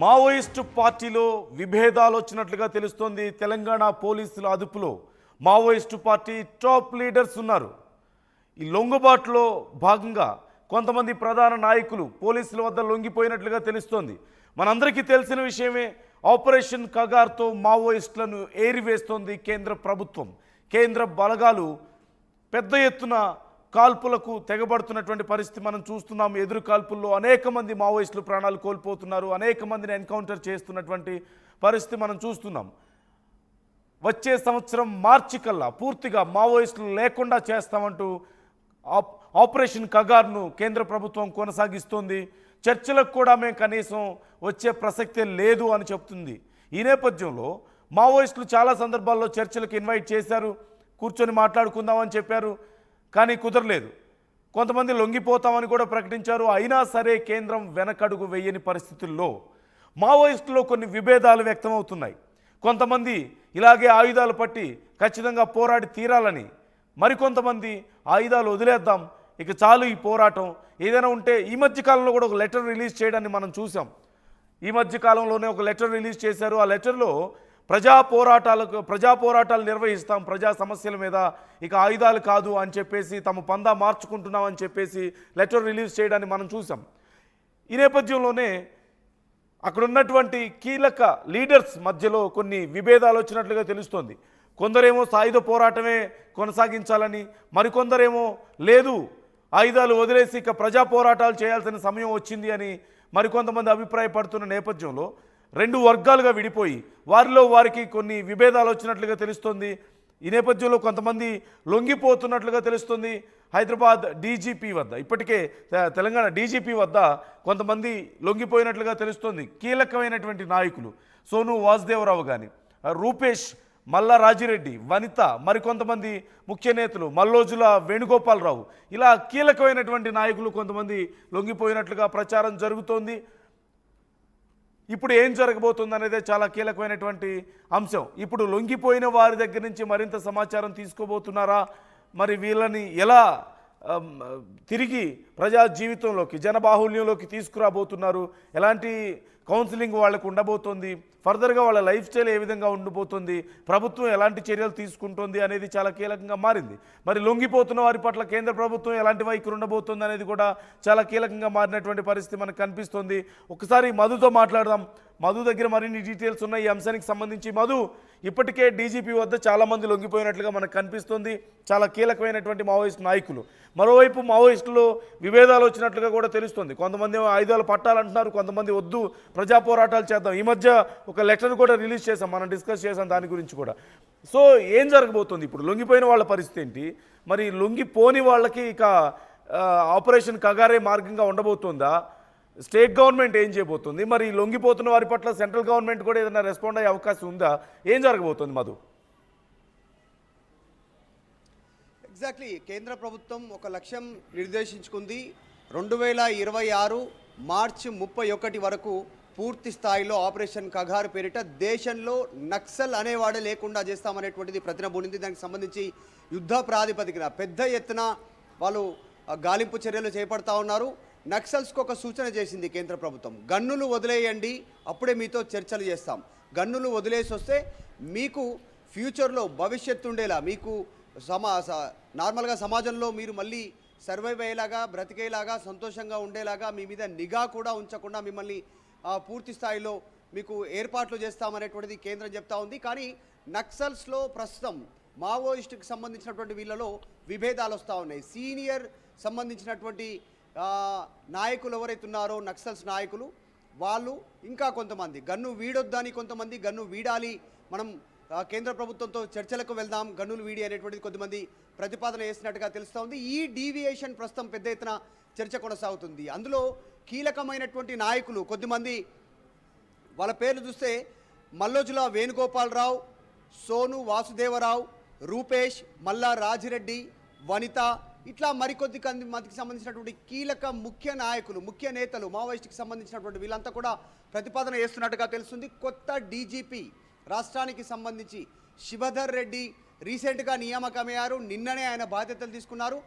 Maoist పార్టీలో విభేదాలు వచ్చినట్లుగా తెలుస్తోంది. తెలంగాణ పోలీసుల అదుపులో మావోయిస్టు పార్టీ టాప్ లీడర్స్ ఉన్నారు. ఈ లొంగుబాటులో భాగంగా కొంతమంది ప్రధాన నాయకులు పోలీసుల వద్ద లొంగిపోయినట్లుగా తెలుస్తోంది. మనందరికీ తెలిసిన విషయమే. ఆపరేషన్ కగార్తో మావోయిస్టులను ఏరివేస్తోంది కేంద్ర ప్రభుత్వం. కేంద్ర బలగాలు పెద్ద ఎత్తున కాల్పులకు తెగబడుతున్నటువంటి పరిస్థితి మనం చూస్తున్నాం. ఎదురు కాల్పుల్లో అనేక మంది మావోయిస్టులు ప్రాణాలు కోల్పోతున్నారు. అనేక మందిని ఎన్కౌంటర్ చేస్తున్నటువంటి పరిస్థితి మనం చూస్తున్నాం. వచ్చే సంవత్సరం మార్చి కల్లా పూర్తిగా మావోయిస్టులు లేకుండా చేస్తామంటూ ఆపరేషన్ కగార్ను కేంద్ర ప్రభుత్వం కొనసాగిస్తోంది. చర్చలకు కూడా మేము కనీసం వచ్చే ప్రసక్తే లేదు అని చెప్తుంది. ఈ నేపథ్యంలో మావోయిస్టులు చాలా సందర్భాల్లో చర్చలకు ఇన్వైట్ చేశారు, కూర్చొని మాట్లాడుకుందామని చెప్పారు, కానీ కుదరలేదు. కొంతమంది లొంగిపోతామని కూడా ప్రకటించారు. అయినా సరే కేంద్రం వెనకడుగు వేయని పరిస్థితుల్లో మావోయిస్టులో కొన్ని విభేదాలు వ్యక్తమవుతున్నాయి. కొంతమంది ఇలాగే ఆయుధాలు పట్టి ఖచ్చితంగా పోరాడి తీరాలని, మరికొంతమంది ఆయుధాలు వదిలేద్దాం, ఇక చాలు ఈ పోరాటం, ఏదైనా ఉంటే ఈ మధ్యకాలంలో కూడా ఒక లెటర్ రిలీజ్ చేయడాన్ని మనం చూసాం. ఈ మధ్యకాలంలోనే ఒక లెటర్ రిలీజ్ చేశారు. ఆ లెటర్లో ప్రజా పోరాటాలు నిర్వహిస్తాం, ప్రజా సమస్యల మీద, ఇక ఆయుధాలు కాదు అని చెప్పేసి తమ పందా మార్చుకుంటున్నాం అని చెప్పేసి లెటర్ రిలీజ్ చేయడాన్ని మనం చూసాం. ఈ నేపథ్యంలోనే అక్కడ ఉన్నటువంటి కీలక లీడర్స్ మధ్యలో కొన్ని విభేదాలు వచ్చినట్లుగా తెలుస్తోంది. కొందరేమో సాయుధ పోరాటమే కొనసాగించాలని, మరికొందరేమో లేదు ఆయుధాలు వదిలేసి ఇక ప్రజా పోరాటాలు చేయాల్సిన సమయం వచ్చింది అని మరికొంతమంది అభిప్రాయపడుతున్న నేపథ్యంలో రెండు వర్గాలుగా విడిపోయి వారికి కొన్ని విభేదాలు వచ్చినట్లుగా తెలుస్తోంది. ఈ నేపథ్యంలో కొంతమంది లొంగిపోతున్నట్లుగా తెలుస్తుంది. హైదరాబాద్ డీజీపీ వద్ద, ఇప్పటికే తెలంగాణ డీజీపీ వద్ద కొంతమంది లొంగిపోయినట్లుగా తెలుస్తోంది. కీలకమైనటువంటి నాయకులు సోను వాసుదేవరావు కానీ, రూపేష్, మల్లా రాజిరెడ్డి, వనిత, మరికొంతమంది ముఖ్య నేతలు, మల్లోజుల వేణుగోపాలరావు, ఇలా కీలకమైనటువంటి నాయకులు కొంతమంది లొంగిపోయినట్లుగా ప్రచారం జరుగుతోంది. ఇప్పుడు ఏం జరగబోతుంది అనేదే చాలా కీలకమైనటువంటి అంశం. ఇప్పుడు లొంగిపోయిన వారి దగ్గర నుంచి మరింత సమాచారం తీసుకోబోతున్నారా, మరి వీళ్ళని ఎలా తిరిగి ప్రజా జీవితంలోకి, జనబాహుల్యంలోకి తీసుకురాబోతున్నారు, ఎలాంటి కౌన్సిలింగ్ వాళ్ళకు ఉండబోతోంది, ఫర్దర్గా వాళ్ళ లైఫ్ స్టైల్ ఏ విధంగా ఉండబోతుంది, ప్రభుత్వం ఎలాంటి చర్యలు తీసుకుంటుంది అనేది చాలా కీలకంగా మారింది. మరి లొంగిపోతున్న వారి పట్ల కేంద్ర ప్రభుత్వం ఎలాంటి వైఖరి ఉండబోతుంది అనేది కూడా చాలా కీలకంగా మారినటువంటి పరిస్థితి మనకు కనిపిస్తుంది. ఒకసారి మధుతో మాట్లాడదాం. మధు దగ్గర మరిన్ని డీటెయిల్స్ ఉన్నాయి ఈ అంశానికి సంబంధించి. మధు, ఇప్పటికే డీజీపీ వద్ద చాలామంది లొంగిపోయినట్లుగా మనకు కనిపిస్తుంది, చాలా కీలకమైనటువంటి మావోయిస్టు నాయకులు. మరోవైపు మావోయిస్టులో విభేదాలు వచ్చినట్లుగా కూడా తెలుస్తుంది. కొంతమంది ఆయుధాలు పట్టాలంటున్నారు, కొంతమంది వద్దు ప్రజా పోరాటాలు చేద్దాం. ఈ మధ్య ఒక లెటర్ కూడా రిలీజ్ చేసాం, మనం డిస్కస్ చేసాం దాని గురించి కూడా. సో ఏం జరగబోతుంది ఇప్పుడు? లొంగిపోయిన వాళ్ళ పరిస్థితి ఏంటి? మరి లొంగిపోని వాళ్ళకి ఇక ఆపరేషన్ కగారే మార్గంగా ఉండబోతుందా? స్టేట్ గవర్నమెంట్ ఏం చేయబోతుంది? మరి లొంగిపోతున్న వారి పట్ల సెంట్రల్ గవర్నమెంట్ కూడా ఏదైనా రెస్పాండ్ అయ్యే అవకాశం ఉందా? ఏం జరగబోతుంది మధు? ఎగ్జాక్ట్లీ, కేంద్ర ప్రభుత్వం ఒక లక్ష్యం నిర్దేశించుకుంది. 2026 మార్చి 31 వరకు పూర్తి స్థాయిలో ఆపరేషన్ కగార్ పేరిట దేశంలో నక్సల్ అనేవాడే లేకుండా చేస్తామనేటువంటిది ప్రతినబూనింది. దానికి సంబంధించి యుద్ధ ప్రాతిపదికన పెద్ద ఎత్తున వాళ్ళు గాలింపు చర్యలు చేపడతా ఉన్నారు. నక్సల్స్కి ఒక సూచన చేసింది కేంద్ర ప్రభుత్వం, గన్నులు వదిలేయండి, అప్పుడే మీతో చర్చలు చేస్తాం. గన్నులు వదిలేసి వస్తే మీకు ఫ్యూచర్లో భవిష్యత్తు ఉండేలా, మీకు నార్మల్గా సమాజంలో మీరు మళ్ళీ సర్వైవ్ అయ్యేలాగా, బ్రతికేలాగా, సంతోషంగా ఉండేలాగా, మీ మీద నిఘా కూడా ఉంచకుండా మిమ్మల్ని పూర్తి స్థాయిలో మీకు ఏర్పాట్లు చేస్తామనేటువంటిది కేంద్రం చెప్తా ఉంది. కానీ నక్సల్స్లో ప్రస్తుతం మావోయిస్టుకి సంబంధించినటువంటి వీళ్ళలో విభేదాలు వస్తూ ఉన్నాయి. సీనియర్ సంబంధించినటువంటి నాయకులు ఎవరైతే ఉన్నారో నక్సల్స్ నాయకులు, వాళ్ళు ఇంకా కొంతమంది గన్ను వీడొద్దని, కొంతమంది గన్ను వీడాలి, మనం కేంద్ర ప్రభుత్వంతో చర్చలకు వెళ్దాం, గన్నులు వీడి అనేటువంటిది కొంతమంది ప్రతిపాదన చేసినట్టుగా తెలుస్తూ ఉంది. ఈ డీవియేషన్ ప్రస్తుతం పెద్ద ఎత్తున చర్చ కొనసాగుతుంది. అందులో కీలకమైనటువంటి నాయకులు కొద్దిమంది, వాళ్ళ పేర్లు చూస్తే మల్లోజుల వేణుగోపాలరావు, సోను వాసుదేవరావు, రూపేష్, మల్లా రాజిరెడ్డి, వనిత, ఇట్లా మరికొద్ది మందికి సంబంధించినటువంటి కీలక ముఖ్య నాయకులు, ముఖ్య నేతలు, మావోయిస్టుకి సంబంధించినటువంటి వీళ్ళంతా కూడా ప్రతిపాదన చేస్తున్నట్టుగా తెలుస్తుంది. కొత్త డీజీపీ రాష్ట్రానికి సంబంధించి శివధర్ రెడ్డి రీసెంట్గా నియామకమయ్యారు. నిన్ననే ఆయన బాధ్యతలు తీసుకున్నారు.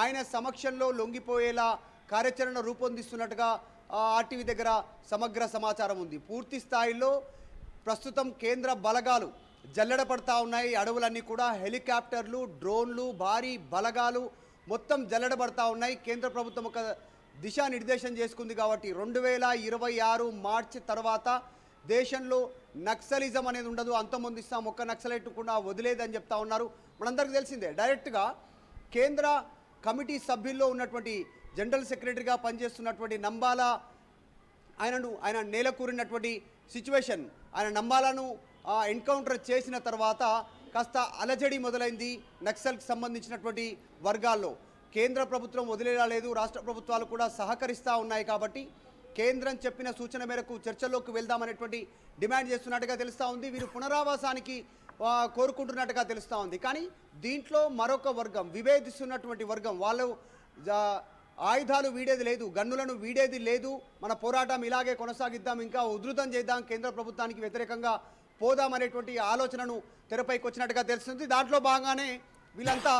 ఆయన సమక్షంలో లొంగిపోయేలా కార్యాచరణ రూపొందిస్తున్నట్టుగా ఆర్టీవీ దగ్గర సమగ్ర సమాచారం ఉంది. పూర్తి స్థాయిలో ప్రస్తుతం కేంద్ర బలగాలు జల్లెడ పడతా ఉన్నాయి. అడవులన్నీ కూడా హెలికాప్టర్లు, డ్రోన్లు, భారీ బలగాలు మొత్తం జల్లెడ పడతా ఉన్నాయి. కేంద్ర ప్రభుత్వం ఒక దిశానిర్దేశం చేసుకుంది కాబట్టి 2026 మార్చి తర్వాత దేశంలో నక్సలిజం అనేది ఉండదు, అంతమొందిస్తాం, ఒక్క నక్సలైట్ కూడా వదిలేదని చెప్తా ఉన్నారు. మనందరికీ తెలిసిందే, డైరెక్ట్గా కేంద్ర కమిటీ సభ్యుల్లో ఉన్నటువంటి జనరల్ సెక్రటరీగా పనిచేస్తున్నటువంటి నంబాల ఆయన నేలకూరినటువంటి సిచ్యువేషన్, ఆయన నంబాలను ఎన్కౌంటర్ చేసిన తర్వాత కాస్త అలజడి మొదలైంది నక్సల్కి సంబంధించినటువంటి వర్గాల్లో. కేంద్ర ప్రభుత్వం వదిలేలా లేదు, రాష్ట్ర ప్రభుత్వాలు కూడా సహకరిస్తూ ఉన్నాయి. కాబట్టి కేంద్రం చెప్పిన సూచన మేరకు చర్చల్లోకి వెళ్దామనేటువంటి డిమాండ్ చేస్తున్నట్టుగా తెలుస్తూ ఉంది. వీరు పునరావాసానికి కోరుకుంటున్నట్టుగా తెలుస్తూ ఉంది. కానీ దీంట్లో మరొక వర్గం, విభేదిస్తున్నటువంటి వర్గం, వాళ్ళు ఆయుధాలు వీడేది లేదు, గన్నులను వీడేది లేదు, మన పోరాటం ఇలాగే కొనసాగిద్దాం, ఇంకా ఉధృతం చేద్దాం, కేంద్ర ప్రభుత్వానికి వ్యతిరేకంగా పోదామనేటువంటి ఆలోచనను తెరపైకి వచ్చినట్టుగా తెలుస్తుంది. దాంట్లో భాగంగానే వీళ్ళంతా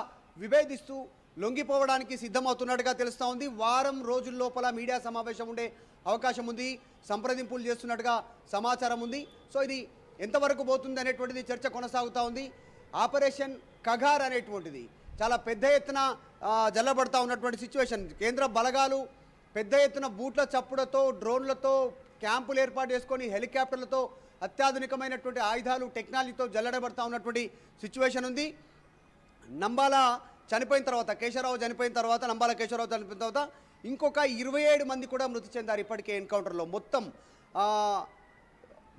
విభేదిస్తూ లొంగిపోవడానికి సిద్ధమవుతున్నట్టుగా తెలుస్తూ ఉంది. వారం రోజుల లోపల మీడియా సమావేశం ఉండే అవకాశం ఉంది, సంప్రదింపులు చేస్తున్నట్టుగా సమాచారం ఉంది. సో ఇది ఎంతవరకు పోతుంది అనేటువంటిది చర్చ కొనసాగుతూ ఉంది. ఆపరేషన్ కగార్ అనేటువంటిది చాలా పెద్ద ఎత్తున జల్లబడతా ఉన్నటువంటి సిచ్యువేషన్. కేంద్ర బలగాలు పెద్ద ఎత్తున బూట్ల చప్పుడుతో, డ్రోన్లతో, క్యాంపులు ఏర్పాటు చేసుకొని, హెలికాప్టర్లతో, అత్యాధునికమైనటువంటి ఆయుధాలు, టెక్నాలజీతో జల్లడబడతా ఉన్నటువంటి సిచ్యువేషన్ ఉంది. నంబాల చనిపోయిన తర్వాత, కేశవరావు చనిపోయిన తర్వాత, నంబాల కేశవరావు చనిపోయిన తర్వాత ఇంకొక 27 మంది కూడా మృతి చెందారు ఇప్పటికే ఎన్కౌంటర్లో మొత్తం.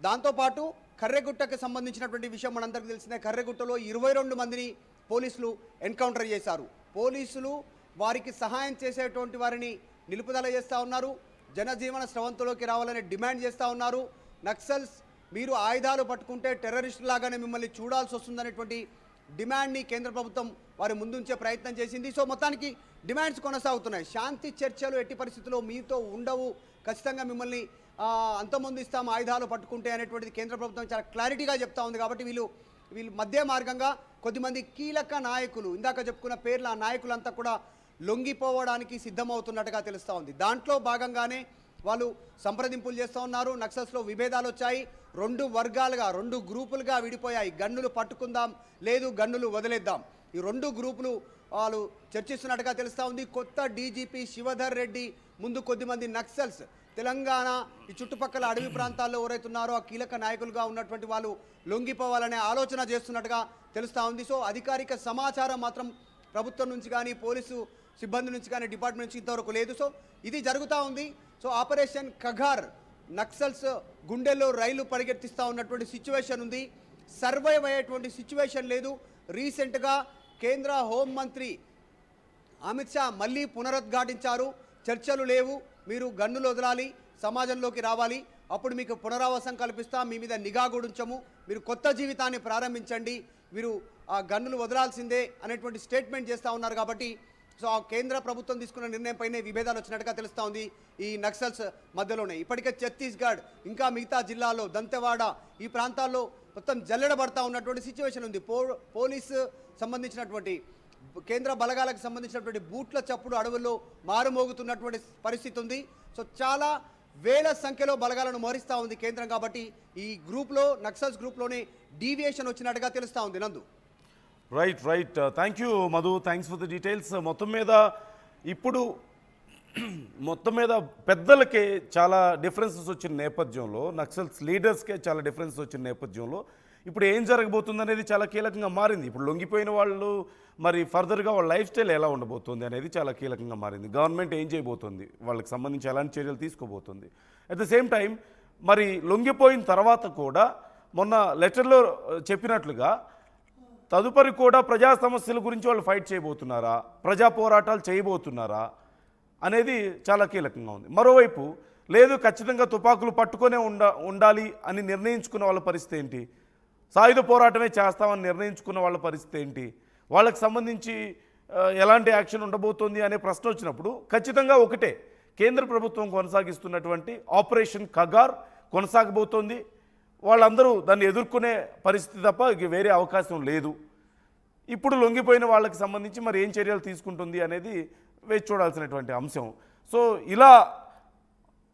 దాంతోపాటు కర్రెగుట్టకు సంబంధించినటువంటి విషయం మనందరికీ తెలిసిందే. కర్రెగుట్టలో 22 మందిని పోలీసులు ఎన్కౌంటర్ చేశారు. పోలీసులు వారికి సహాయం చేసేటువంటి వారిని నిలుపుదల చేస్తూ ఉన్నారు, జనజీవన స్రవంతిలోకి రావాలని డిమాండ్ చేస్తూ ఉన్నారు. నక్సల్స్ మీరు ఆయుధాలు పట్టుకుంటే టెర్రరిస్టు లాగానే మిమ్మల్ని చూడాల్సి వస్తుందనేటువంటి డిమాండ్ని కేంద్ర ప్రభుత్వం వారి ముందుంచే ప్రయత్నం చేసింది. సో మొత్తానికి డిమాండ్స్ కొనసాగుతున్నాయి. శాంతి చర్చలు ఎట్టి పరిస్థితుల్లో మీతో ఉండవు, ఖచ్చితంగా మిమ్మల్ని అంతమొందిస్తాం ఆయుధాలు పట్టుకుంటే అనేటువంటిది కేంద్ర ప్రభుత్వం చాలా క్లారిటీగా చెప్తా ఉంది. కాబట్టి వీళ్ళు మధ్య మార్గంగా కొద్దిమంది కీలక నాయకులు, ఇందాక చెప్పుకున్న పేర్ల ఆ నాయకులంతా కూడా లొంగిపోవడానికి సిద్ధమవుతున్నట్టుగా తెలుస్తూ ఉంది. దాంట్లో భాగంగానే వాళ్ళు సంప్రదింపులు చేస్తూ ఉన్నారు. నక్సల్స్లో విభేదాలు వచ్చాయి, 2 వర్గాలుగా 2 గ్రూపులుగా విడిపోయాయి. గన్నులు పట్టుకుందాం, లేదు గన్నులు వదిలేద్దాం, ఈ 2 గ్రూపులు వాళ్ళు చర్చిస్తున్నట్టుగా తెలుస్తూ ఉంది. కొత్త డీజీపీ శివధర్ రెడ్డి ముందు కొద్దిమంది నక్సల్స్ తెలంగాణ ఈ చుట్టుపక్కల అడవి ప్రాంతాల్లో ఎవరైతున్నారో ఆ కీలక నాయకులుగా ఉన్నటువంటి వాళ్ళు లొంగిపోవాలనే ఆలోచన చేస్తున్నట్టుగా తెలుస్తూ ఉంది. సో అధికారిక సమాచారం మాత్రం ప్రభుత్వం నుంచి కానీ, పోలీసు సిబ్బంది నుంచి కానీ, డిపార్ట్మెంట్ నుంచి ఇంతవరకు లేదు. సో ఇది జరుగుతూ ఉంది. సో ఆపరేషన్ కగార్, నక్సల్స్ గుండెల్లో రైలు పరిగెత్తిస్తూ ఉన్నటువంటి సిచ్యువేషన్ ఉంది. సర్వైవ్ అయ్యేటువంటి సిచ్యువేషన్ లేదు. రీసెంట్గా కేంద్ర హోంమంత్రి అమిత్ షా మళ్ళీ పునరుద్ఘాటించారు, చర్చలు లేవు, మీరు గన్నులు వదలాలి, సమాజంలోకి రావాలి, అప్పుడు మీకు పునరావాసం కల్పిస్తాం, మీ మీద నిఘా గుడించము, మీరు కొత్త జీవితాన్ని ప్రారంభించండి, మీరు ఆ గన్నులు వదలాల్సిందే అనేటువంటి స్టేట్మెంట్ చేస్తూ ఉన్నారు. కాబట్టి సో ఆ కేంద్ర ప్రభుత్వం తీసుకున్న నిర్ణయంపైనే విభేదాలు వచ్చినట్టుగా తెలుస్తూ ఉంది ఈ నక్సల్స్ మధ్యలోనే. ఇప్పటికే ఛత్తీస్గఢ్, ఇంకా మిగతా జిల్లాల్లో, దంతెవాడ ఈ ప్రాంతాల్లో మొత్తం జల్లెడబడతా ఉన్నటువంటి సిచ్యువేషన్ ఉంది. పోలీసు సంబంధించినటువంటి కేంద్ర బలగాలకు సంబంధించినటువంటి బూట్ల చప్పుడు అడవుల్లో మారుమోగుతున్నటువంటి పరిస్థితి ఉంది. సో చాలా వేల సంఖ్యలో బలగాలను మోహరిస్తూ ఉంది కేంద్రం. కాబట్టి ఈ గ్రూప్లో, నక్సల్స్ గ్రూప్లోనే డీవియేషన్ వచ్చినట్టుగా తెలుస్తూ ఉంది. నందు right thank you Madhu, thanks for the details. మొత్తం మీద పెద్దలకే చాలా డిఫరెన్సెస్ వచ్చిన నేపథ్యంలో, నక్సల్స్ లీడర్స్కే చాలా డిఫరెన్స్ వచ్చిన నేపథ్యంలో ఇప్పుడు ఏం జరగబోతుంది అనేది చాలా కీలకంగా మారింది. ఇప్పుడు లొంగిపోయిన వాళ్ళు మరి ఫర్దర్గా వాళ్ళ లైఫ్ స్టైల్ ఎలా ఉండబోతుంది అనేది చాలా కీలకంగా మారింది. గవర్నమెంట్ ఏం చేయబోతుంది, వాళ్ళకి సంబంధించి ఎలాంటి చర్యలు తీసుకోబోతుంది. అట్ ద సేమ్ టైం మరి లొంగిపోయిన తర్వాత కూడా మొన్న లెటర్లో చెప్పినట్లుగా తదుపరి కూడా ప్రజా సమస్యల గురించి వాళ్ళు ఫైట్ చేయబోతున్నారా, ప్రజా పోరాటాలు చేయబోతున్నారా అనేది చాలా కీలకంగా ఉంది. మరోవైపు లేదు ఖచ్చితంగా తుపాకులు పట్టుకొనే ఉండాలి అని నిర్ణయించుకున్న వాళ్ళ పరిస్థితి ఏంటి, సాయుధ పోరాటమే చేస్తామని నిర్ణయించుకున్న వాళ్ళ పరిస్థితి ఏంటి, వాళ్ళకి సంబంధించి ఎలాంటి యాక్షన్ ఉండబోతోంది అనే ప్రశ్న వచ్చినప్పుడు ఖచ్చితంగా ఒకటే, కేంద్ర ప్రభుత్వం కొనసాగిస్తున్నటువంటి ఆపరేషన్ కగార్ కొనసాగబోతోంది. వాళ్ళందరూ దాన్ని ఎదుర్కొనే పరిస్థితి తప్ప వేరే అవకాశం లేదు. ఇప్పుడు లొంగిపోయిన వాళ్ళకి సంబంధించి మరి ఏం చర్యలు తీసుకుంటుంది అనేది వేచి చూడాల్సినటువంటి అంశం. సో ఇలా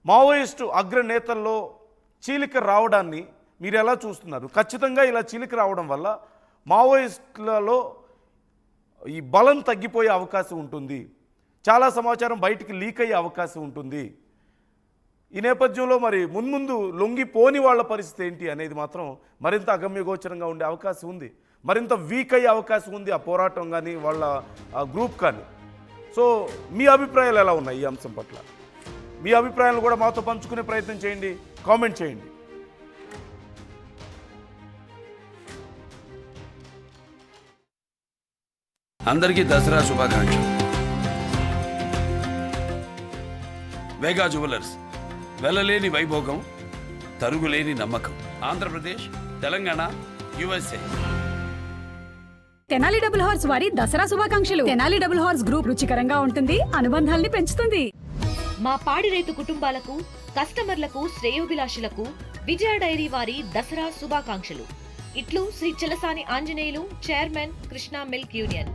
మావోయిస్టు అగ్రనేతల్లో చీలిక రావడాన్ని మీరు ఎలా చూస్తున్నారు? ఖచ్చితంగా ఇలా చీలిక రావడం వల్ల మావోయిస్టులలో ఈ బలం తగ్గిపోయే అవకాశం ఉంటుంది, చాలా సమాచారం బయటికి లీక్ అయ్యే అవకాశం ఉంటుంది. ఈ నేపథ్యంలో మరి మున్ముందు లొంగిపోని వాళ్ళ పరిస్థితి ఏంటి అనేది మాత్రం మరింత అగమ్యగోచరంగా ఉండే అవకాశం ఉంది, మరింత వీక్ అయ్యే అవకాశం ఉంది ఆ పోరాటం కానీ వాళ్ళ ఆ గ్రూప్ కానీ. సో మీ అభిప్రాయాలు ఎలా ఉన్నాయి ఈ అంశం పట్ల? మీ అభిప్రాయాలు కూడా మాతో పంచుకునే ప్రయత్నం చేయండి, కామెంట్ చేయండి. అందరికీ దసరా శుభాకాంక్షలు. వేగా జ్యువెలర్స్, వెలలేని వైభోగం, తరుగులేని నమ్మకం. Andhra Pradesh, Telangana, USA. Tenali double horse వారి దసరా శుభాకాంక్షలు. తెనాలి డబుల్ హార్స్ గ్రూప్ రుచికరంగా ఉంటుంది, అనుబంధాల్ని పెంచుతుంది. మా పాడి రైతు కుటుంబాలకు, కస్టమర్లకు, శ్రేయోభిలాషులకు విజయ డైరీ వారి దసరా శుభాకాంక్షలు. ఇట్లు Shri Chalasani Anjaneyulu, chairman, Krishna milk union.